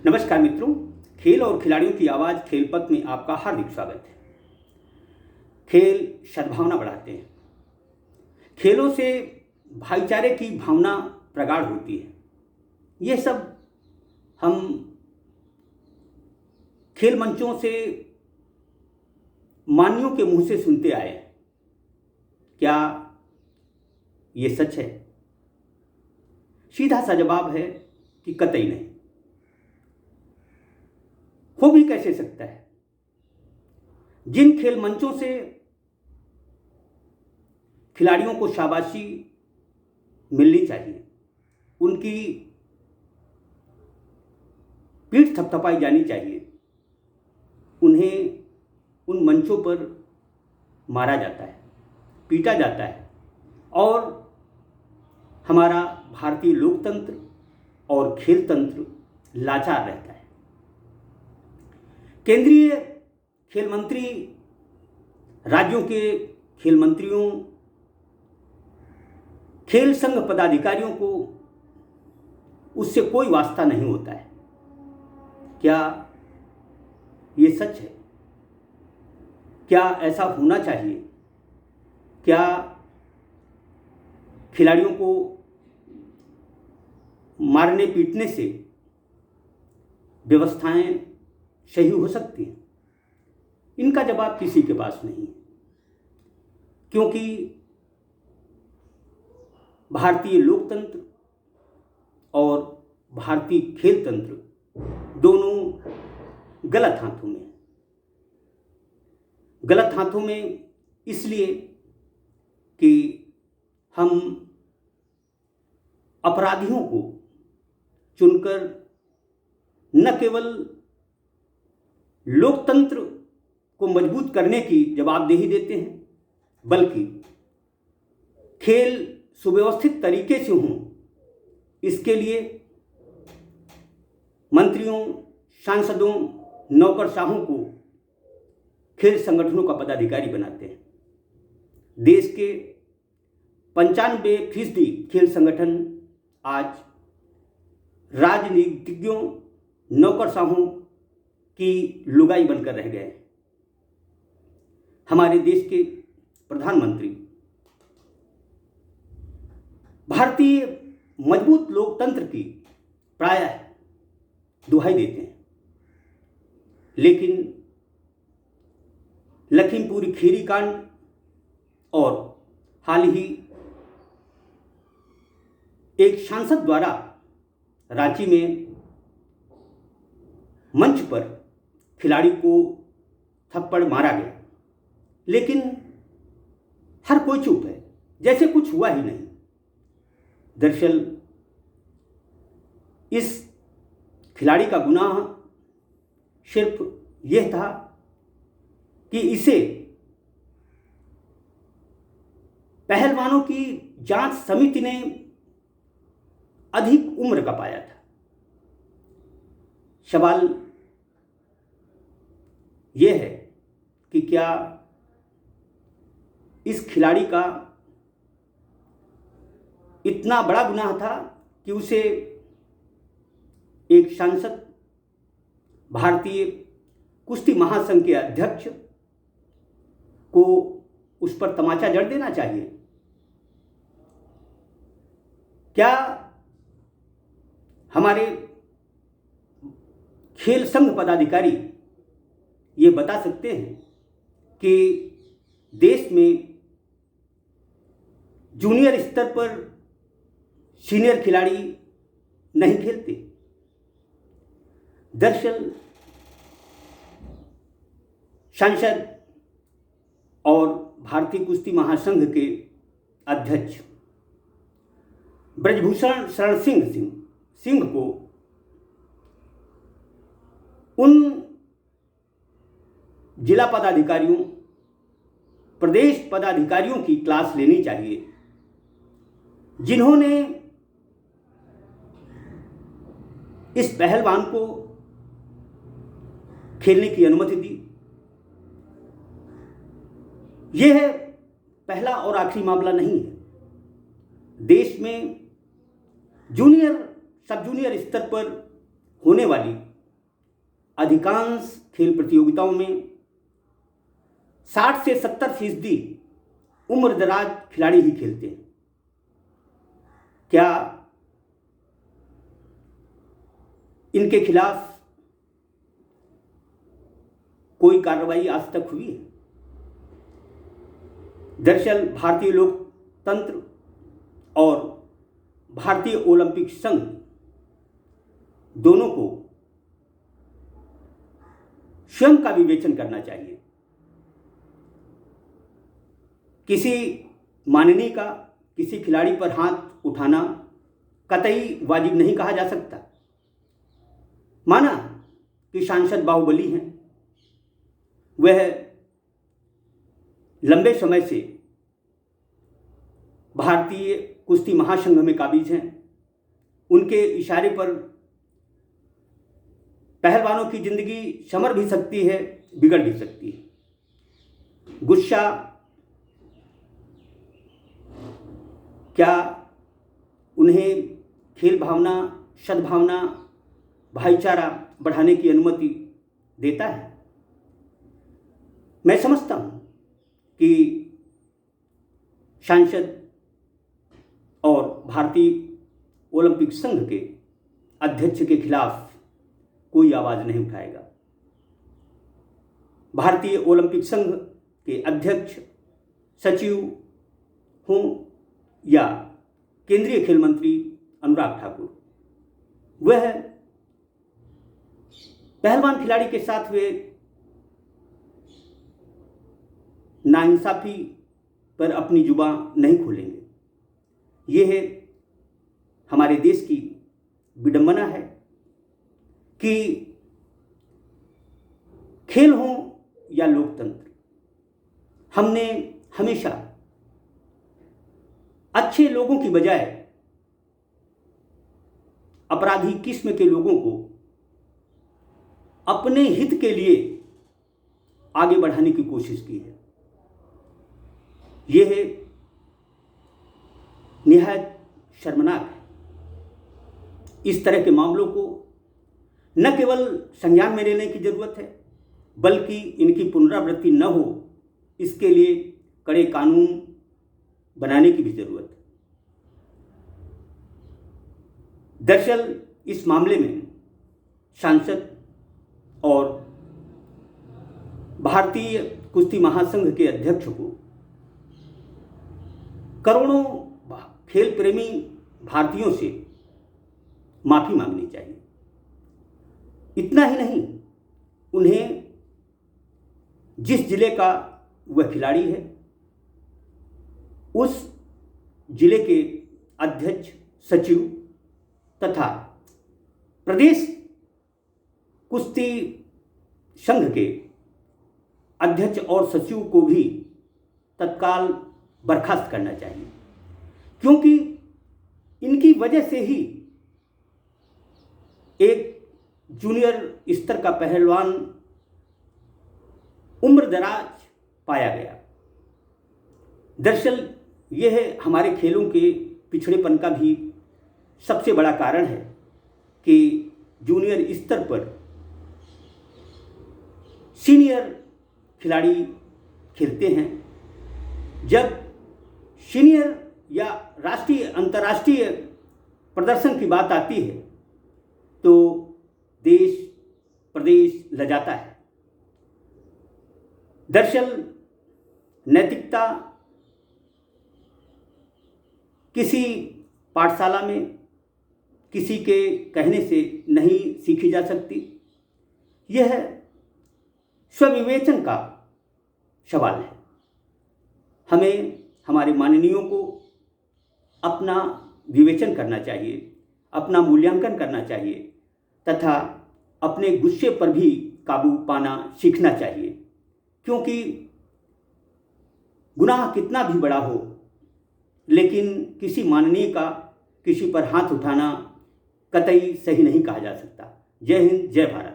नमस्कार मित्रों, खेल और खिलाड़ियों की आवाज़ खेल पथ में आपका हार्दिक स्वागत है। खेल सद्भावना बढ़ाते हैं। खेलों से भाईचारे की भावना प्रगाढ़ होती है। ये सब हम खेल मंचों से मान्यों के मुंह से सुनते आए हैं। क्या ये सच है? सीधा सा जवाब है कि कतई नहीं। हो भी कैसे सकता है? जिन खेल मंचों से खिलाड़ियों को शाबाशी मिलनी चाहिए, उनकी पीठ थपथपाई जानी चाहिए, उन्हें उन मंचों पर मारा जाता है, पीटा जाता है और हमारा भारतीय लोकतंत्र और खेल तंत्र लाचार रहता है। केंद्रीय खेल मंत्री राज्यों के खेल मंत्रियों, खेल संघ पदाधिकारियों को उससे कोई वास्ता नहीं होता है। क्या ये सच है? क्या ऐसा होना चाहिए? क्या खिलाड़ियों को मारने पीटने से व्यवस्थाएं सही हो सकती हैं? इनका जवाब किसी के पास नहीं है, क्योंकि भारतीय लोकतंत्र और भारतीय खेल तंत्र दोनों गलत हाथों में। गलत हाथों में इसलिए कि हम अपराधियों को चुनकर न केवल लोकतंत्र को मजबूत करने की जवाबदेही देते हैं, बल्कि खेल सुव्यवस्थित तरीके से हों इसके लिए मंत्रियों, सांसदों, नौकरशाहों को खेल संगठनों का पदाधिकारी बनाते हैं। देश के 95% खेल संगठन आज राजनीतिज्ञों, नौकरशाहों की लुगाई बनकर रह गए। हमारे देश के प्रधानमंत्री भारतीय मजबूत लोकतंत्र की प्रायः दुहाई देते हैं, लेकिन लखीमपुर खीरी कांड और हाल ही एक सांसद द्वारा रांची में मंच पर खिलाड़ी को थप्पड़ मारा गया, लेकिन हर कोई चुप है, जैसे कुछ हुआ ही नहीं। दरअसल इस खिलाड़ी का गुनाह सिर्फ यह था कि इसे पहलवानों की जांच समिति ने अधिक उम्र का पाया था। सवाल यह है कि क्या इस खिलाड़ी का इतना बड़ा गुनाह था कि उसे एक सांसद, भारतीय कुश्ती महासंघ के अध्यक्ष को उस पर तमाचा जड़ देना चाहिए? क्या हमारे खेल संघ पदाधिकारी ये बता सकते हैं कि देश में जूनियर स्तर पर सीनियर खिलाड़ी नहीं खेलते? दरअसल सांसद और भारतीय कुश्ती महासंघ के अध्यक्ष ब्रजभूषण शरण सिंह को उन जिला पदाधिकारियों, प्रदेश पदाधिकारियों की क्लास लेनी चाहिए जिन्होंने इस पहलवान को खेलने की अनुमति दी। यह पहला और आखिरी मामला नहीं है। देश में जूनियर, सब जूनियर स्तर पर होने वाली अधिकांश खेल प्रतियोगिताओं में 60 से 70% उम्रदराज खिलाड़ी ही खेलते हैं। क्या इनके खिलाफ कोई कार्रवाई आज तक हुई है? दरअसल भारतीय लोकतंत्र और भारतीय ओलंपिक संघ दोनों को स्वयं का विवेचन करना चाहिए। किसी माननीय का किसी खिलाड़ी पर हाथ उठाना कतई वाजिब नहीं कहा जा सकता। माना कि सांसद बाहुबली हैं, वह लंबे समय से भारतीय कुश्ती महासंघ में काबिज हैं। उनके इशारे पर पहलवानों की जिंदगी संवर भी सकती है, बिगड़ भी सकती है। गुस्सा क्या उन्हें खेल भावना, सद्भावना, भाईचारा बढ़ाने की अनुमति देता है? मैं समझता हूं कि सांसद और भारतीय ओलंपिक संघ के अध्यक्ष के खिलाफ कोई आवाज नहीं उठाएगा। भारतीय ओलंपिक संघ के अध्यक्ष, सचिव हों या केंद्रीय खेल मंत्री अनुराग ठाकुर, वह पहलवान खिलाड़ी के साथ हुए नाइंसाफी पर अपनी जुबान नहीं खोलेंगे। यह हमारे देश की विडंबना है कि खेल हो या लोकतंत्र, हमने हमेशा अच्छे लोगों की बजाय अपराधी किस्म के लोगों को अपने हित के लिए आगे बढ़ाने की कोशिश की है। यह निहायत शर्मनाक है। इस तरह के मामलों को न केवल संज्ञान में लेने की जरूरत है, बल्कि इनकी पुनरावृत्ति न हो, इसके लिए कड़े कानून बनाने की भी जरूरत है। दरअसल इस मामले में सांसद और भारतीय कुश्ती महासंघ के अध्यक्ष को करोड़ों खेल प्रेमी भारतीयों से माफी मांगनी चाहिए। इतना ही नहीं, उन्हें जिस जिले का वह खिलाड़ी है, उस जिले के अध्यक्ष, सचिव तथा प्रदेश कुश्ती संघ के अध्यक्ष और सचिव को भी तत्काल बर्खास्त करना चाहिए, क्योंकि इनकी वजह से ही एक जूनियर स्तर का पहलवान उम्रदराज पाया गया। दरअसल यह हमारे खेलों के पिछड़ेपन का भी सबसे बड़ा कारण है कि जूनियर स्तर पर सीनियर खिलाड़ी खेलते हैं। जब सीनियर या राष्ट्रीय अंतर्राष्ट्रीय प्रदर्शन की बात आती है तो देश प्रदेश लजाता है। दरअसल नैतिकता किसी पाठशाला में किसी के कहने से नहीं सीखी जा सकती। यह स्वविवेचन का सवाल है। हमें हमारे माननीयों को अपना विवेचन करना चाहिए, अपना मूल्यांकन करना चाहिए तथा अपने गुस्से पर भी काबू पाना सीखना चाहिए, क्योंकि गुनाह कितना भी बड़ा हो, लेकिन किसी माननीय का किसी पर हाथ उठाना कतई सही नहीं कहा जा सकता। जय हिंद, जय भारत।